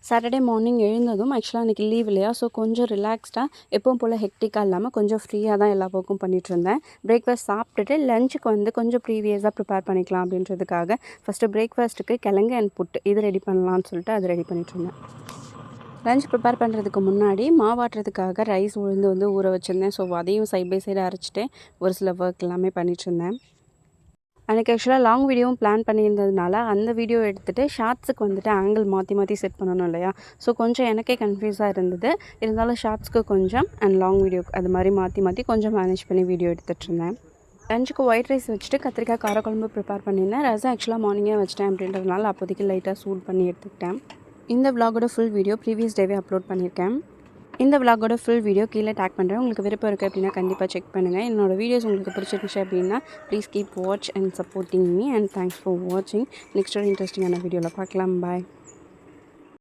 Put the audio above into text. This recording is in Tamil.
சாட்டர்டே மார்னிங் எழுந்ததும் ஆக்சுவலாக அன்றைக்கி லீவ் இல்லையா, ஸோ கொஞ்சம் ரிலாக்ஸ்டாக எப்பவும் போல் ஹெக்டிக்காக இல்லாமல் கொஞ்சம் ஃப்ரீயாக தான் எல்லா ஒர்க்கும் பண்ணிகிட்ருந்தேன். பிரேக்ஃபாஸ்ட் சாப்பிட்டுட்டு லஞ்சுக்கு கொஞ்சம் ப்ரீவியஸாக ப்ரிப்பேர் பண்ணிக்கலாம் அப்படின்றதுக்காக ஃபஸ்ட்டு பிரேக்ஃபாஸ்ட்டுக்கு கிழங்கு அண்ட் புட்டு இது ரெடி பண்ணலான்னு சொல்லிட்டு அது ரெடி பண்ணிகிட்ருந்தேன். லஞ்ச் ப்ரிப்பேர் பண்ணுறதுக்கு முன்னாடி மாவாட்டுறதுக்காக ரைஸ் உளுந்து ஊற வச்சுருந்தேன். ஸோ அதையும் சைட் பை சைடு அரைச்சிட்டு ஒரு சில ஒர்க் எல்லாமே பண்ணிகிட்ருந்தேன். அன்றைக்கி ஆக்சுவலாக லாங் வீடியோவும் பிளான் பண்ணியிருந்ததுனால அந்த வீடியோ எடுத்துகிட்டு ஷார்ட்ஸுக்கு ஆங்கிள் மாற்றி செட் பண்ணணும் இல்லையா, ஸோ கொஞ்சம் எனக்கே கன்ஃபியூஸாக இருந்தது. இருந்தாலும் ஷார்ட்ஸ்க்கு கொஞ்சம் அண்ட் லாங் வீடியோக்கு அது மாதிரி மாற்றி கொஞ்சம் மேனேஜ் பண்ணி வீடியோ எடுத்துகிட்ருந்தேன். லஞ்சுக்கு ஒயிட் ரைஸ் வச்சுட்டு கத்திரிக்காய் காரக்குழம்பு ப்ரிப்பேர் பண்ணியிருந்தேன். ரசம் ஆக்சுவலாக மார்னிங்கே வச்சிட்டேன் அப்படின்றதுனால அப்போதைக்கு லைட்டாக சூட் பண்ணி எடுத்துக்கிட்டேன். இந்த விலாகோட ஃபுல் வீடியோ ப்ரீவியஸ் டேவே அப்லோட் பண்ணியிருக்கேன். இந்த விலாகோட ஃபுல் வீடியோ கீழே டேக் பண்ணுறேன். உங்களுக்கு விருப்பம் இருக்குது அப்படின்னா கண்டிப்பாக செக் பண்ணுங்கள். என்னோட வீடியோஸ் உங்களுக்கு பிடிச்சிருந்துச்சு அப்படின்னா please keep watch and supporting me and thanks for வாட்சிங். நெக்ஸ்ட் ஒரு இன்ட்ரெஸ்டிங்கான வீடியோவில் பார்க்கலாம். பாய்.